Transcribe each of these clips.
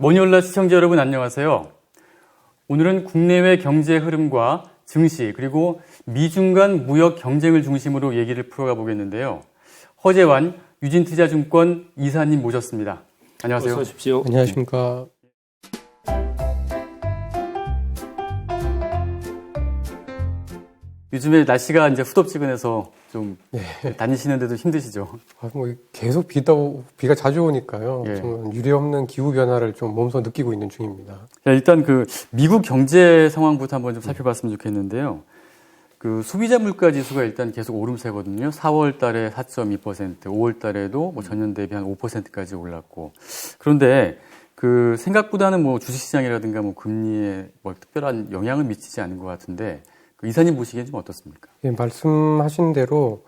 머니올라 시청자 여러분 안녕하세요. 오늘은 국내외 경제 흐름과 증시 그리고 미중 간 무역 경쟁을 중심으로 얘기를 풀어가 보겠는데요. 허재환 유진투자증권 이사님 모셨습니다. 안녕하세요. 어서 오십시오. 안녕하십니까. 요즘에 날씨가 이제 후덥지근해서 좀 다니시는데도 힘드시죠? 계속 비가 자주 오니까요. 예. 좀 유례없는 기후 변화를 좀 몸소 느끼고 있는 중입니다. 일단 미국 경제 상황부터 한번 좀 살펴봤으면 좋겠는데요. 소비자 물가 지수가 일단 계속 오름세거든요. 4월 달에 4.2%, 5월 달에도 전년 대비 한 5%까지 올랐고. 그런데 생각보다는 주식시장이라든가 금리에 특별한 영향을 미치지 않는 것 같은데, 이사님 보시기엔 좀 어떻습니까? 예, 말씀하신 대로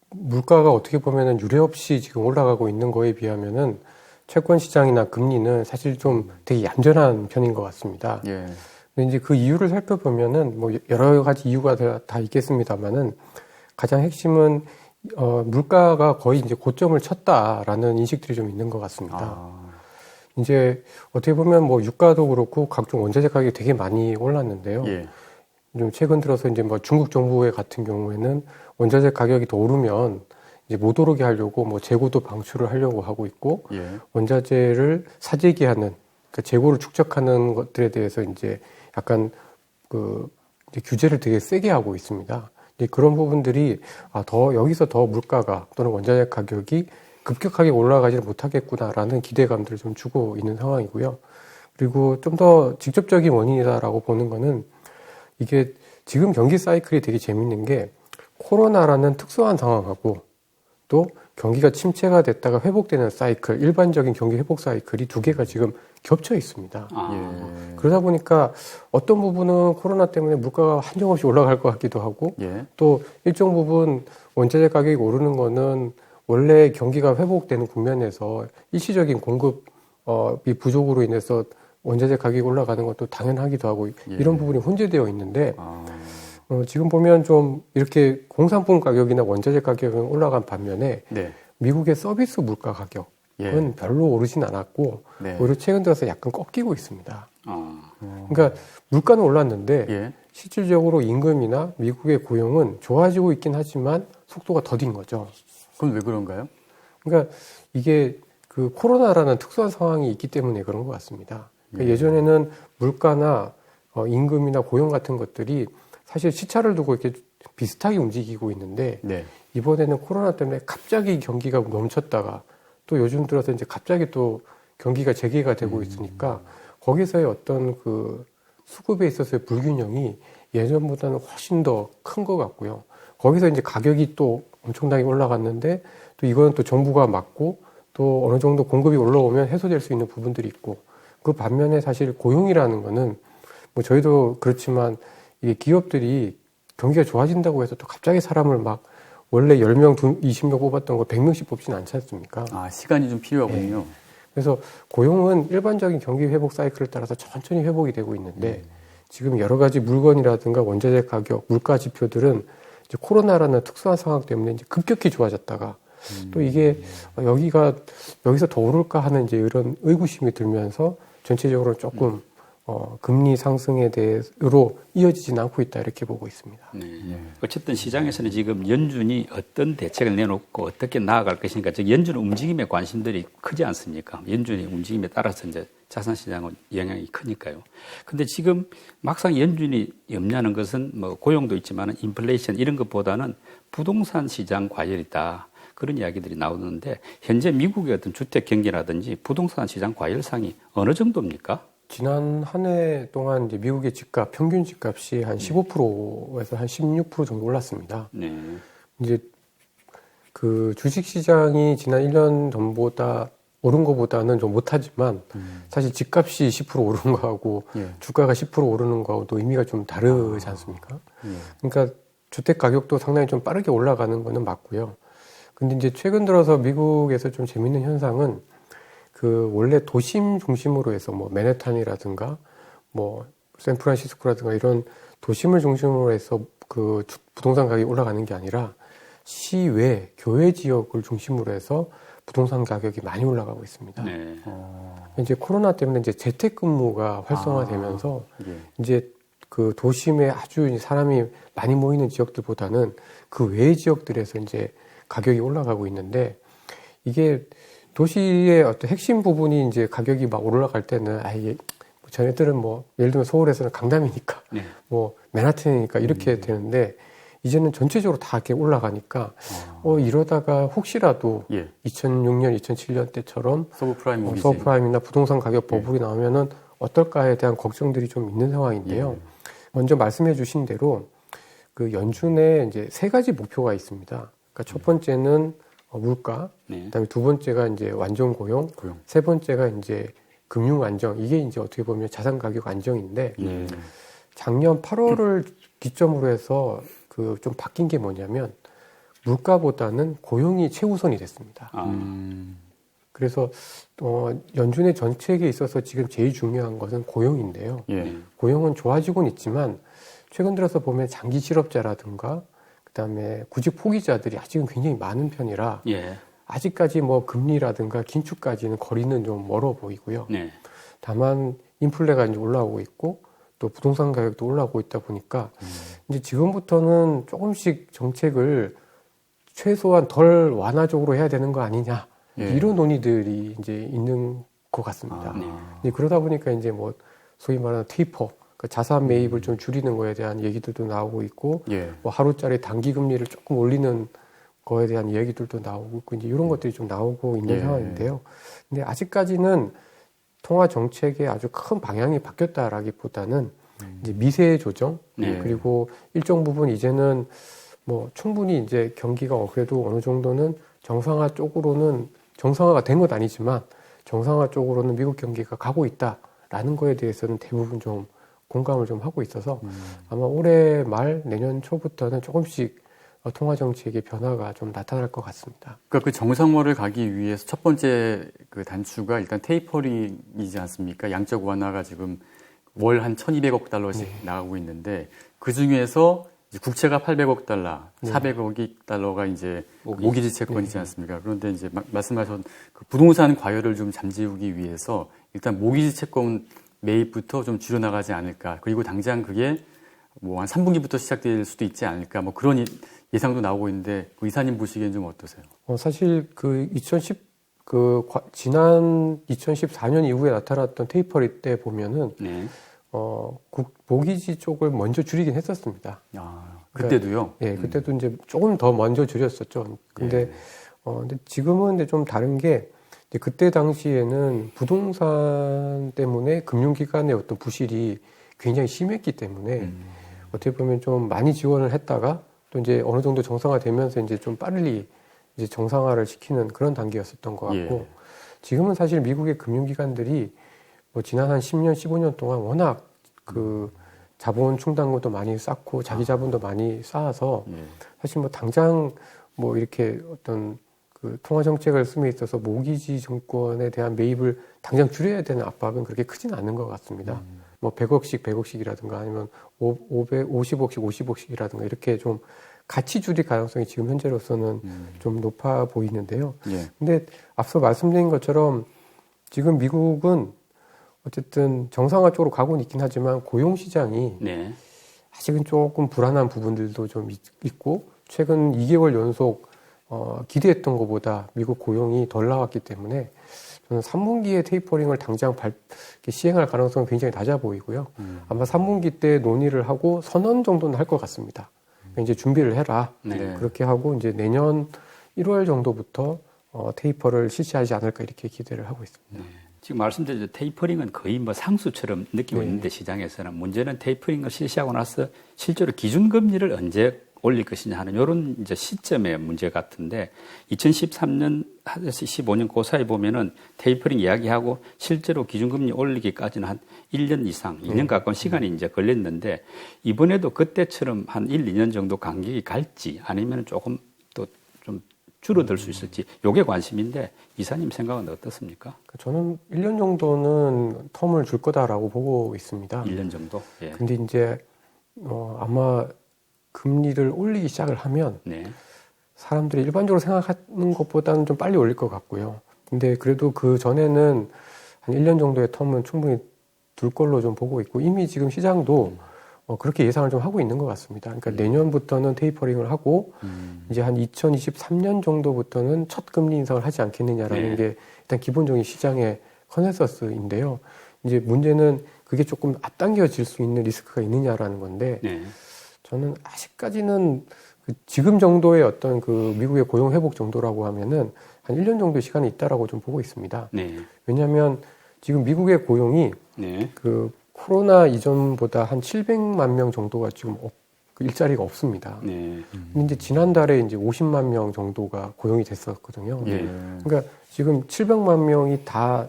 물가가 어떻게 보면은 유례 없이 지금 올라가고 있는 거에 비하면은 채권 시장이나 금리는 사실 좀 되게 얌전한 편인 것 같습니다. 예. 근데 이제 그 이유를 살펴보면은 여러 가지 이유가 다 있겠습니다만은 가장 핵심은 물가가 거의 이제 고점을 쳤다라는 인식들이 좀 있는 것 같습니다. 이제 어떻게 보면 유가도 그렇고 각종 원자재 가격이 되게 많이 올랐는데요. 예. 좀 최근 들어서 이제 중국 정부 같은 경우에는 원자재 가격이 더 오르면 이제 못 오르게 하려고 재고도 방출을 하려고 하고 있고, 예. 원자재를 사재기하는, 재고를 축적하는 것들에 대해서 이제 약간 이제 규제를 되게 세게 하고 있습니다. 이제 그런 부분들이 여기서 더 물가가 또는 원자재 가격이 급격하게 올라가지는 못하겠구나라는 기대감들을 좀 주고 있는 상황이고요. 그리고 좀 더 직접적인 원인이다라고 보는 거는 이게 지금 경기 사이클이 되게 재밌는 게 코로나라는 특수한 상황하고 또 경기가 침체가 됐다가 회복되는 사이클, 일반적인 경기 회복 사이클이 두 개가 지금 겹쳐 있습니다. 예. 그러다 보니까 어떤 부분은 코로나 때문에 물가가 한정없이 올라갈 것 같기도 하고 예. 또 일정 부분 원자재 가격이 오르는 거는 원래 경기가 회복되는 국면에서 일시적인 공급이 부족으로 인해서 원자재 가격이 올라가는 것도 당연하기도 하고 이런 부분이 혼재되어 있는데 지금 보면 좀 이렇게 공산품 가격이나 원자재 가격은 올라간 반면에 네. 미국의 서비스 물가 가격은 별로 오르진 않았고 오히려 최근 들어서 약간 꺾이고 있습니다. 그러니까 물가는 올랐는데 실질적으로 임금이나 미국의 고용은 좋아지고 있긴 하지만 속도가 더딘 거죠. 그건 왜 그런가요? 그러니까 이게 코로나라는 특수한 상황이 있기 때문에 그런 것 같습니다. 그러니까 예전에는 물가나 임금이나 고용 같은 것들이 사실 시차를 두고 이렇게 비슷하게 움직이고 있는데 이번에는 코로나 때문에 갑자기 경기가 멈췄다가 또 요즘 들어서 이제 갑자기 또 경기가 재개가 되고 있으니까 거기서의 어떤 수급에 있어서의 불균형이 예전보다는 훨씬 더 큰 것 같고요. 거기서 이제 가격이 또 엄청나게 올라갔는데 또 이거는 또 정부가 막고 또 어느 정도 공급이 올라오면 해소될 수 있는 부분들이 있고 그 반면에 사실 고용이라는 거는 저희도 그렇지만 이게 기업들이 경기가 좋아진다고 해서 또 갑자기 사람을 원래 10명, 20명 뽑았던 거 100명씩 뽑지는 않지 않습니까? 시간이 좀 필요하군요. 그래서 고용은 일반적인 경기 회복 사이클을 따라서 천천히 회복이 되고 있는데 지금 여러 가지 물건이라든가 원자재 가격, 물가 지표들은 이제 코로나라는 특수한 상황 때문에 이제 급격히 좋아졌다가 또 이게 여기서 더 오를까 하는 이제 이런 의구심이 들면서 전체적으로 조금 금리 상승에 대해로 이어지진 않고 있다 이렇게 보고 있습니다. 어쨌든 시장에서는 지금 연준이 어떤 대책을 내놓고 어떻게 나아갈 것인가, 즉 연준 움직임에 관심들이 크지 않습니까? 연준의 움직임에 따라서 이제 자산 시장은 영향이 크니까요. 근데 지금 막상 연준이 염려하는 것은 고용도 있지만 인플레이션 이런 것보다는 부동산 시장 과열이다. 그런 이야기들이 나오는데 현재 미국의 어떤 주택 경기라든지 부동산 시장 과열상이 어느 정도입니까? 지난 한 해 동안 이제 미국의 집값, 평균 집값이 한 15%에서 한 16% 정도 올랐습니다. 이제 주식 시장이 지난 1년 전보다 오른 것보다는 좀 못하지만 사실 집값이 10% 오른 거하고 주가가 10% 오르는 거하고도 의미가 좀 다르지 않습니까? 그러니까 주택 가격도 상당히 좀 빠르게 올라가는 거는 맞고요. 근데 이제 최근 들어서 미국에서 좀 재밌는 현상은 원래 도심 중심으로 해서 맨해튼이라든가 샌프란시스코라든가 이런 도심을 중심으로 해서 부동산 가격이 올라가는 게 아니라 시외, 교외 지역을 중심으로 해서 부동산 가격이 많이 올라가고 있습니다. 네. 이제 코로나 때문에 이제 재택근무가 활성화되면서 예. 이제 그 도심에 아주 사람이 많이 모이는 지역들보다는 그 외의 지역들에서 이제 가격이 올라가고 있는데 이게 도시의 어떤 핵심 부분이 이제 가격이 막 올라갈 때는 이게 전에들은 뭐 예를 들면 서울에서는 강남이니까 네. 뭐 맨하튼이니까 이렇게 되는데 이제는 전체적으로 다 이렇게 올라가니까 이러다가 혹시라도 예. 2006년, 2007년 때처럼 서브프라임 모기지. 서브프라임이나 부동산 가격 버블이 나오면은 어떨까에 대한 걱정들이 좀 있는 상황인데요. 먼저 말씀해 주신 대로 그 연준에 이제 세 가지 목표가 있습니다. 그러니까 첫 번째는 물가, 네. 그다음에 두 번째가 이제 완전 고용, 세 번째가 이제 금융 안정. 이게 이제 어떻게 보면 자산 가격 안정인데 예. 작년 8월을 기점으로 해서 그 좀 바뀐 게 뭐냐면 물가보다는 고용이 최우선이 됐습니다. 그래서 연준의 정책에 있어서 지금 제일 중요한 것은 고용인데요. 예. 고용은 좋아지고는 있지만 최근 들어서 보면 장기 실업자라든가 그다음에 구직 포기자들이 아직은 굉장히 많은 편이라 예. 아직까지 뭐 금리라든가 긴축까지는 거리는 좀 멀어 보이고요. 네. 다만 인플레가 이제 올라오고 있고 또 부동산 가격도 올라오고 있다 보니까 이제 지금부터는 조금씩 정책을 최소한 덜 완화적으로 해야 되는 거 아니냐 이런 논의들이 이제 있는 것 같습니다. 이제 그러다 보니까 이제 뭐 소위 말하는 테이퍼, 그러니까 자산 매입을 좀 줄이는 거에 대한 얘기들도 나오고 있고 뭐 하루짜리 단기 금리를 조금 올리는 거에 대한 얘기들도 나오고 있고 이제 이런 것들이 좀 나오고 있는 상황인데요. 근데 아직까지는 통화 정책의 아주 큰 방향이 바뀌었다라기보다는 이제 미세 조정 그리고 일정 부분 이제는 뭐 충분히 이제 경기가 그래도 어느 정도는 정상화 쪽으로는 정상화가 된 건 아니지만 정상화 쪽으로는 미국 경기가 가고 있다라는 거에 대해서는 대부분 좀 공감을 좀 하고 있어서 아마 올해 말 내년 초부터는 조금씩 통화 정책의 변화가 좀 나타날 것 같습니다. 그러니까 그 정상화를 가기 위해서 첫 번째 그 단추가 일단 테이퍼링이지 않습니까? 양적 완화가 지금 월 한 1,200억 달러씩 나가고 있는데 그 중에서 이제 국채가 800억 달러, 400억 달러가 이제 모기지 채권이지 않습니까? 그런데 이제 말씀하신 그 부동산 과열을 좀 잠재우기 위해서 일단 모기지 채권 매입부터 좀 줄여나가지 않을까. 그리고 당장 그게 뭐 한 3분기부터 시작될 수도 있지 않을까. 뭐 그런 예상도 나오고 있는데 그 이사님 보시기엔 좀 어떠세요? 사실 그 지난 2014년 이후에 나타났던 테이퍼링 때 보면은 모기지 쪽을 먼저 줄이긴 했었습니다. 그때도요? 그러니까, 그때도 이제 조금 더 먼저 줄였었죠. 근데 지금은 이제 좀 다른 게 이제 그때 당시에는 부동산 때문에 금융기관의 어떤 부실이 굉장히 심했기 때문에 어떻게 보면 좀 많이 지원을 했다가 또 이제 어느 정도 정상화되면서 이제 좀 빨리 이제 정상화를 시키는 그런 단계였었던 것 같고 지금은 사실 미국의 금융기관들이 뭐 지난 한 10년, 15년 동안 워낙 그 자본 충당금도 많이 쌓고 자기 자본도 많이 쌓아서 사실 뭐 당장 뭐 이렇게 어떤 그 통화 정책을 쓰에 있어서 모기지 정권에 대한 매입을 당장 줄여야 되는 압박은 그렇게 크진 않은 것 같습니다. 뭐 100억씩이라든가 아니면 50억씩 50억씩이라든가 이렇게 좀 같이 줄일 가능성이 지금 현재로서는 좀 높아 보이는데요. 근데 앞서 말씀드린 것처럼 지금 미국은 어쨌든 정상화 쪽으로 가고는 있긴 하지만 고용 시장이 아직은 조금 불안한 부분들도 좀 있고 최근 2개월 연속 기대했던 것보다 미국 고용이 덜 나왔기 때문에 저는 3분기에 테이퍼링을 당장 시행할 가능성은 굉장히 낮아 보이고요. 아마 3분기 때 논의를 하고 선언 정도는 할 것 같습니다. 그러니까 이제 준비를 해라. 그렇게 하고 이제 내년 1월 정도부터 테이퍼를 실시하지 않을까 이렇게 기대를 하고 있습니다. 지금 말씀드린 테이퍼링은 거의 뭐 상수처럼 느끼고 있는데 시장에서는 문제는 테이퍼링을 실시하고 나서 실제로 기준금리를 언제 올릴 것이냐 하는 이런 이제 시점의 문제 같은데 2013년에서 15년 그 사이 보면은 테이퍼링 이야기하고 실제로 기준금리 올리기까지는 한 1년 이상, 2년 가까운 시간이 이제 걸렸는데 이번에도 그때처럼 한 1, 2년 정도 간격이 갈지 아니면 조금 또 좀 줄어들 수 있을지 요게 관심인데 이사님 생각은 어떻습니까? 저는 1년 정도는 텀을 줄 거다라고 보고 있습니다. 1년 정도? 근데 이제 아마 금리를 올리기 시작을 하면 사람들이 일반적으로 생각하는 것보다는 좀 빨리 올릴 것 같고요. 근데 그래도 그 전에는 한 1년 정도의 텀은 충분히 둘 걸로 좀 보고 있고, 이미 지금 시장도 그렇게 예상을 좀 하고 있는 것 같습니다. 그러니까 내년부터는 테이퍼링을 하고, 이제 한 2023년 정도부터는 첫 금리 인상을 하지 않겠느냐라는 게 일단 기본적인 시장의 컨센서스인데요. 이제 문제는 그게 조금 앞당겨질 수 있는 리스크가 있느냐라는 건데, 저는 아직까지는 지금 정도의 어떤 그 미국의 고용 회복 정도라고 하면은 한 1년 정도의 시간이 있다라고 좀 보고 있습니다. 왜냐하면 지금 미국의 고용이 그 코로나 이전보다 한 700만 명 정도가 지금 일자리가 없습니다. 근데 이제 지난달에 이제 50만 명 정도가 고용이 됐었거든요. 그러니까 지금 700만 명이 다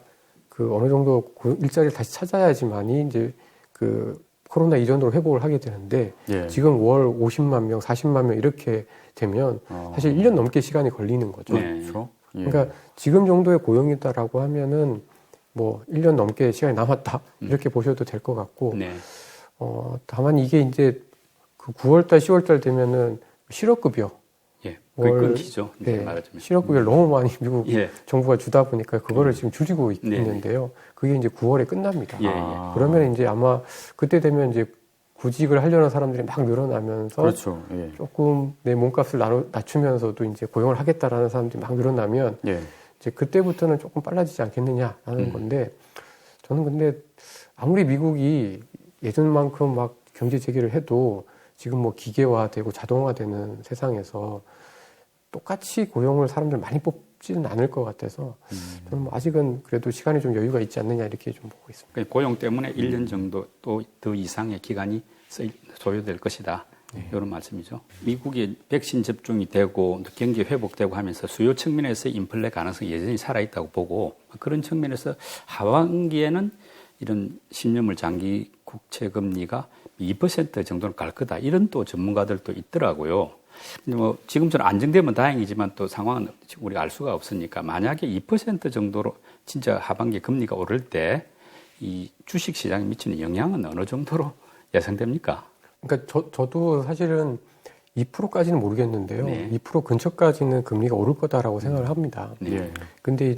그 어느 정도 일자리를 다시 찾아야지만이 이제 그 코로나 이전으로 회복을 하게 되는데 지금 월 50만 명, 40만 명 이렇게 되면 사실 1년 넘게 시간이 걸리는 거죠. 그렇죠. 그러니까 지금 정도의 고용이다라고 하면은 뭐 1년 넘게 시간이 남았다 이렇게 보셔도 될 것 같고 다만 이게 이제 그 9월달, 10월달 되면은 실업급여 거의 끊기죠. 말하자면. 실업급여를 너무 많이 미국 정부가 주다 보니까 그거를 지금 줄이고 있는데요. 그게 이제 9월에 끝납니다. 그러면 이제 아마 그때 되면 이제 구직을 하려는 사람들이 막 늘어나면서 그렇죠. 조금 내 몸값을 낮추면서도 이제 고용을 하겠다라는 사람들이 막 늘어나면 이제 그때부터는 조금 빨라지지 않겠느냐라는 건데, 저는 근데 아무리 미국이 예전만큼 막 경제 재개를 해도 지금 뭐 기계화되고 자동화되는 세상에서 똑같이 고용을 사람들 많이 뽑지는 않을 것 같아서 저는 뭐 아직은 그래도 시간이 좀 여유가 있지 않느냐 이렇게 좀 보고 있습니다. 고용 때문에 1년 정도 또 더 이상의 기간이 소요될 것이다. 이런 말씀이죠. 미국이 백신 접종이 되고 경기 회복되고 하면서 수요 측면에서 인플레 가능성이 여전히 살아있다고 보고, 그런 측면에서 하반기에는 이런 10년물 장기 국채 금리가 2% 정도는 갈 거다. 이런 또 전문가들도 있더라고요. 뭐 지금처럼 안정되면 다행이지만 또 상황은 우리가 알 수가 없으니까, 만약에 2% 정도로 진짜 하반기 금리가 오를 때 이 주식 시장에 미치는 영향은 어느 정도로 예상됩니까? 그러니까 저도 사실은 2%까지는 모르겠는데요. 2% 근처까지는 금리가 오를 거다라고 생각을 합니다. 근데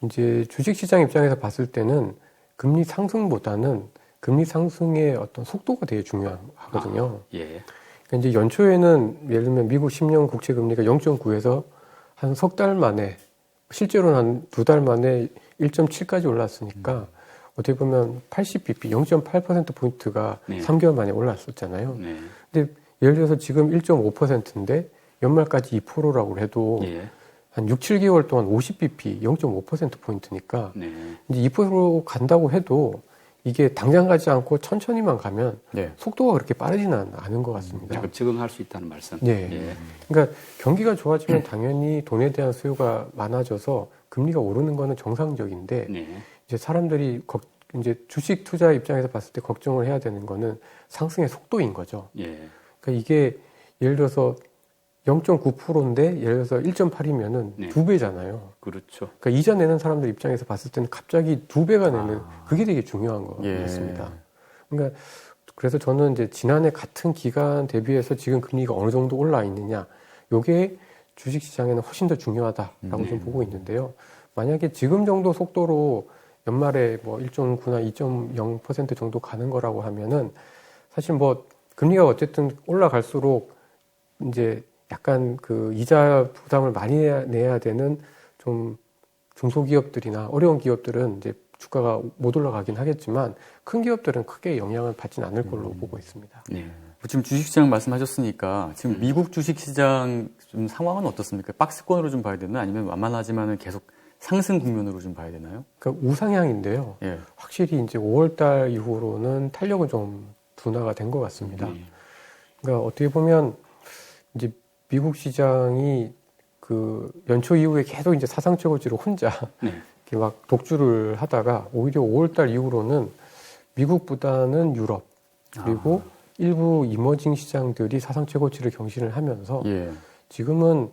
이제 주식 시장 입장에서 봤을 때는 금리 상승보다는 금리 상승의 어떤 속도가 되게 중요하거든요. 그러니까 이제 연초에는 예를 들면 미국 10년 국채 금리가 0.9에서 한 석 달 만에, 실제로는 한 2달 만에 1.7까지 올랐으니까 어떻게 보면 80bp, 0.8%포인트가 3개월 만에 올랐었잖아요. 근데 예를 들어서 지금 1.5%인데 연말까지 2%라고 해도 한 6, 7개월 동안 50bp, 0.5%포인트니까 이제 2% 간다고 해도 이게 당장 가지 않고 천천히만 가면 속도가 그렇게 빠르지는 않은 것 같습니다. 적응할 수 있다는 말씀. 그러니까 경기가 좋아지면 당연히 돈에 대한 수요가 많아져서 금리가 오르는 거는 정상적인데 이제 사람들이 이제 주식 투자 입장에서 봤을 때 걱정을 해야 되는 거는 상승의 속도인 거죠. 그러니까 이게 예를 들어서 0.9%인데 예를 들어서 1.8이면은 2배잖아요. 그렇죠. 그러니까 이자 내는 사람들 입장에서 봤을 때는 갑자기 2배가 내는 그게 되게 중요한 거였습니다. 그러니까 그래서 저는 이제 지난해 같은 기간 대비해서 지금 금리가 어느 정도 올라 있느냐, 요게 주식 시장에는 훨씬 더 중요하다라고 좀 보고 있는데요. 만약에 지금 정도 속도로 연말에 뭐 1.9나 2.0% 정도 가는 거라고 하면은 사실 뭐 금리가 어쨌든 올라갈수록 이제 약간 그 이자 부담을 많이 내야 되는 좀 중소기업들이나 어려운 기업들은 이제 주가가 못 올라가긴 하겠지만 큰 기업들은 크게 영향을 받지는 않을 걸로 보고 있습니다. 지금 주식시장 말씀하셨으니까 지금 미국 주식시장 좀 상황은 어떻습니까? 박스권으로 좀 봐야 되나, 아니면 완만하지만은 계속 상승 국면으로 좀 봐야 되나요? 그러니까 우상향인데요. 확실히 이제 5월달 이후로는 탄력은 좀 둔화가 된 것 같습니다. 그러니까 어떻게 보면 이제 미국 시장이 그 연초 이후에 계속 이제 사상 최고치로 혼자 이렇게 막 독주를 하다가 오히려 5월달 이후로는 미국보다는 유럽 그리고 일부 이머징 시장들이 사상 최고치를 경신을 하면서 지금은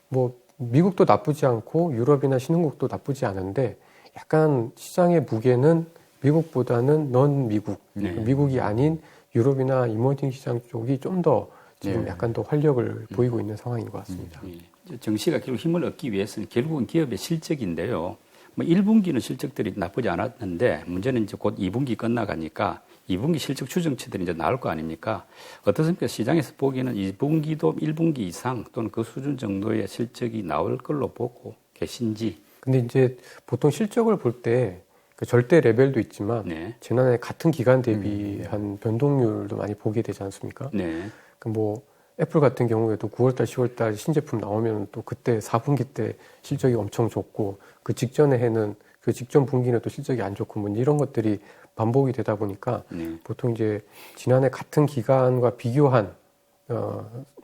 뭐 미국도 나쁘지 않고 유럽이나 신흥국도 나쁘지 않은데 약간 시장의 무게는 미국보다는 넌 미국, 미국이 아닌 유럽이나 이머징 시장 쪽이 좀 더 지금 예. 약간 더 활력을 보이고 있는 상황인 것 같습니다. 예. 정시가 결국 힘을 얻기 위해서는 결국은 기업의 실적인데요. 뭐 1분기는 실적들이 나쁘지 않았는데 문제는 이제 곧 2분기 끝나가니까 2분기 실적 추정치들이 이제 나올 거 아닙니까? 어떻습니까? 시장에서 보기에는 2분기도 1분기 이상 또는 그 수준 정도의 실적이 나올 걸로 보고 계신지. 근데 이제 보통 실적을 볼 때 그 절대 레벨도 있지만 네. 지난해 같은 기간 대비한 변동률도 많이 보게 되지 않습니까? 네. 그 뭐 애플 같은 경우에도 9월달, 10월달 신제품 나오면 또 그때 4분기 때 실적이 엄청 좋고 그 직전에 해는 그 직전 분기는 또 실적이 안 좋고 뭐 이런 것들이 반복이 되다 보니까 보통 이제 지난해 같은 기간과 비교한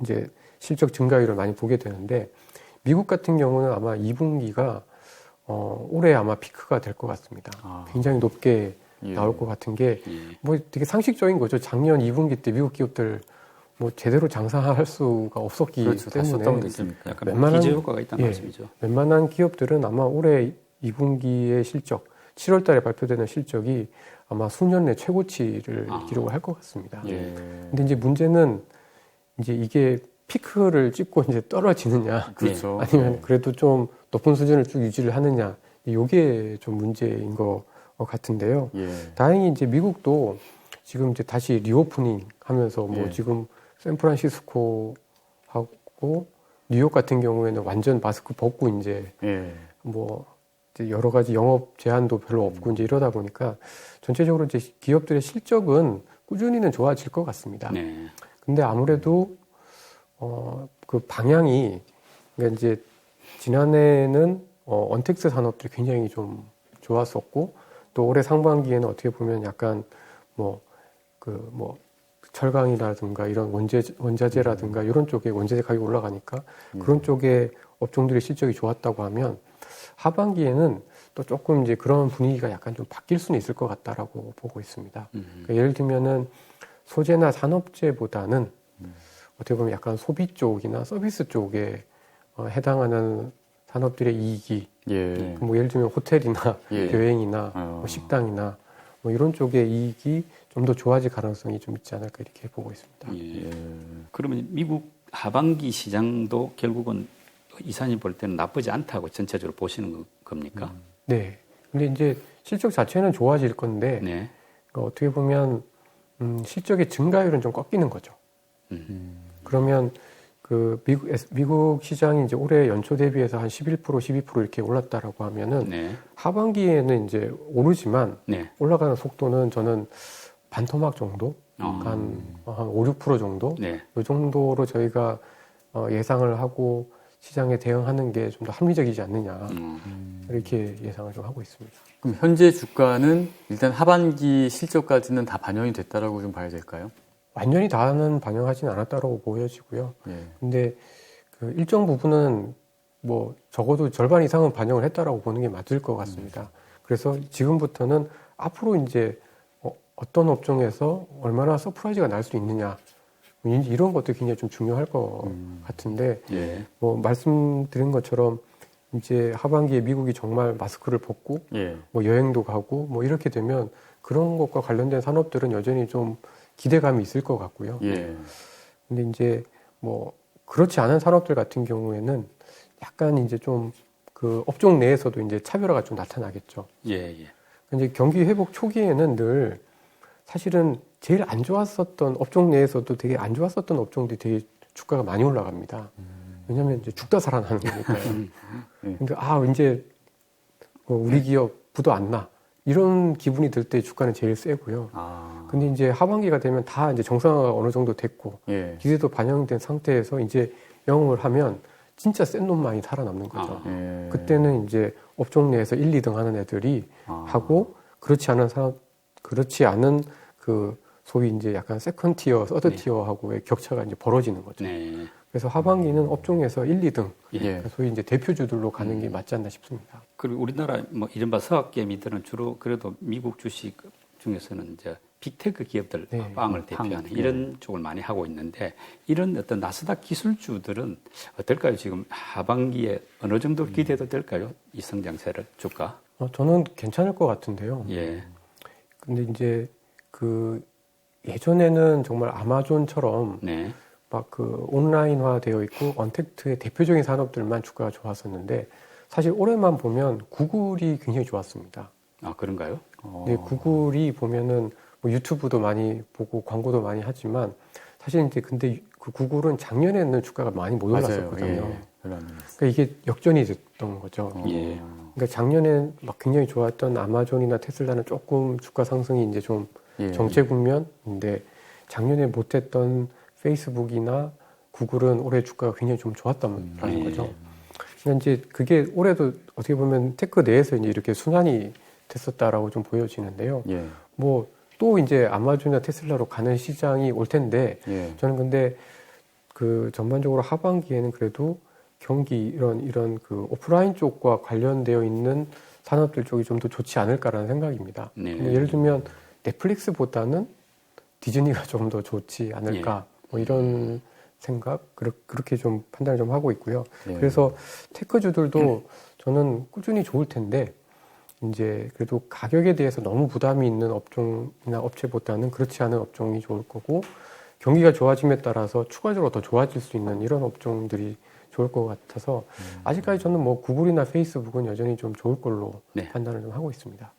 이제 실적 증가율을 많이 보게 되는데 미국 같은 경우는 아마 2분기가 올해 아마 피크가 될 것 같습니다. 굉장히 높게 예. 나올 것 같은 게 뭐 되게 상식적인 거죠. 작년 2분기 때 미국 기업들 뭐 제대로 장사할 수가 없었기 그렇죠. 다시 때문에 셧다운 됐으니까. 약간 웬만한- 기저 효과가 있다는 예. 말씀이죠. 웬만한 기업들은 아마 올해 2분기의 실적, 7월 달에 발표되는 실적이 아마 수년 내 최고치를 기록을 할 것 같습니다. 예. 근데 이제 문제는 이제 이게 피크를 찍고 이제 떨어지느냐, 그렇죠. 아니면 그래도 좀 높은 수준을 쭉 유지를 하느냐, 이게 좀 문제인 것 같은데요. 예. 다행히 이제 미국도 지금 이제 다시 리오프닝 하면서 뭐 예. 지금 샌프란시스코 하고 뉴욕 같은 경우에는 완전 마스크 벗고 이제 예. 뭐 이제 여러 가지 영업 제한도 별로 없고 이제 이러다 보니까 전체적으로 이제 기업들의 실적은 꾸준히는 좋아질 것 같습니다. 네. 근데 아무래도 그 방향이 그러니까 이제 지난해는 언택트 산업들이 굉장히 좀 좋았었고 또 올해 상반기에는 어떻게 보면 약간 뭐 철강이라든가 이런 원자재라든가 이런 쪽에 원자재 가격이 올라가니까 그런 쪽에 업종들의 실적이 좋았다고 하면 하반기에는 또 조금 이제 그런 분위기가 약간 좀 바뀔 수는 있을 것 같다라고 보고 있습니다. 그러니까 예를 들면은 소재나 산업재보다는 어떻게 보면 약간 소비 쪽이나 서비스 쪽에 해당하는 산업들의 이익이 예. 뭐 예를 들면 호텔이나 예. 여행이나 뭐 식당이나 뭐 이런 쪽의 이익이 좀 더 좋아질 가능성이 좀 있지 않을까 이렇게 보고 있습니다. 예. 그러면 미국 하반기 시장도 결국은 이사님 볼 때는 나쁘지 않다고 전체적으로 보시는 겁니까? 네. 근데 이제 실적 자체는 좋아질 건데 네. 그러니까 어떻게 보면 실적의 증가율은 좀 꺾이는 거죠. 그러면 그 미국 시장이 이제 올해 연초 대비해서 한 11%, 12% 이렇게 올랐다라고 하면은 네. 하반기에는 이제 오르지만 네. 올라가는 속도는 저는 반토막 정도, 한 5, 6% 정도, 네. 이 정도로 저희가 예상을 하고 시장에 대응하는 게 좀 더 합리적이지 않느냐 이렇게 예상을 좀 하고 있습니다. 그럼 현재 주가는 일단 하반기 실적까지는 다 반영이 됐다라고 좀 봐야 될까요? 완전히 다는 반영하지는 않았다고 보여지고요. 예. 근데 그 일정 부분은 뭐 적어도 절반 이상은 반영을 했다라고 보는 게 맞을 것 같습니다. 그래서 지금부터는 앞으로 이제 어떤 업종에서 얼마나 서프라이즈가 날 수 있느냐 이런 것도 굉장히 좀 중요할 것 같은데 예. 뭐 말씀드린 것처럼 이제 하반기에 미국이 정말 마스크를 벗고 예. 뭐 여행도 가고 뭐 이렇게 되면 그런 것과 관련된 산업들은 여전히 좀 기대감이 있을 것 같고요. 예. 근데 이제 뭐 그렇지 않은 산업들 같은 경우에는 약간 이제 좀 그 업종 내에서도 이제 차별화가 좀 나타나겠죠. 예. 예. 이제 경기 회복 초기에는 늘 사실은 제일 안 좋았었던 업종 내에서도 되게 안 좋았었던 업종들이 되게 주가가 많이 올라갑니다. 왜냐하면 이제 죽다 살아나는 거니까요. 근데 이제 우리 기업 부도 안 나. 이런 기분이 들 때 주가는 제일 세고요. 근데 이제 하반기가 되면 다 이제 정상화가 어느 정도 됐고 예. 기대도 반영된 상태에서 이제 영업을 하면 진짜 센 놈만이 살아남는 거죠. 예. 그때는 이제 업종 내에서 1, 2등 하는 애들이 하고 그렇지 않은 그 소위 이제 약간 세컨 티어, 서드 티어하고의 격차가 이제 벌어지는 거죠. 네. 그래서 하반기는 업종에서 1, 2등, 예. 소위 이제 대표주들로 가는 게 맞지 않나 싶습니다. 그리고 우리나라 뭐 이른바 서학개미들은 주로 그래도 미국 주식 중에서는 이제 빅테크 기업들 네. 빵을 대표하는 이런 쪽을 많이 하고 있는데 이런 어떤 나스닥 기술주들은 어떨까요? 지금 하반기에 어느 정도 기대도 될까요? 이 성장세를 주가? 저는 괜찮을 것 같은데요. 예. 근데 이제 그 예전에는 정말 아마존처럼 네. 막 그 온라인화 되어 있고 언택트의 대표적인 산업들만 주가가 좋았었는데 사실 올해만 보면 구글이 굉장히 좋았습니다. 아, 그런가요? 네, 구글이 보면은 뭐 유튜브도 많이 보고 광고도 많이 하지만 사실 이제 근데 그 구글은 작년에는 주가가 많이 못 올랐었거든요. 예, 별로 안 올랐어요. 그러니까 이게 역전이 됐던 거죠. 예. 그러니까 작년에 막 굉장히 좋았던 아마존이나 테슬라는 조금 주가 상승이 이제 좀 예. 정체 국면인데 작년에 못했던 페이스북이나 구글은 올해 주가가 굉장히 좀 좋았다는 거죠. 그러니까 이제 그게 올해도 어떻게 보면 테크 내에서 이제 이렇게 순환이 됐었다라고 좀 보여지는데요. 예. 뭐 또 이제 아마존이나 테슬라로 가는 시장이 올 텐데 예. 저는 근데 그 전반적으로 하반기에는 그래도 경기 이런 그 오프라인 쪽과 관련되어 있는 산업들 쪽이 좀 더 좋지 않을까라는 생각입니다. 네. 근데 예를 들면 넷플릭스보다는 디즈니가 좀 더 좋지 않을까 뭐 이런 생각 그렇게 좀 판단을 좀 하고 있고요. 예. 그래서 테크주들도 저는 꾸준히 좋을 텐데 이제 그래도 가격에 대해서 너무 부담이 있는 업종이나 업체보다는 그렇지 않은 업종이 좋을 거고 경기가 좋아짐에 따라서 추가적으로 더 좋아질 수 있는 이런 업종들이 좋을 것 같아서 아직까지 저는 뭐 구글이나 페이스북은 여전히 좀 좋을 걸로 네. 판단을 좀 하고 있습니다.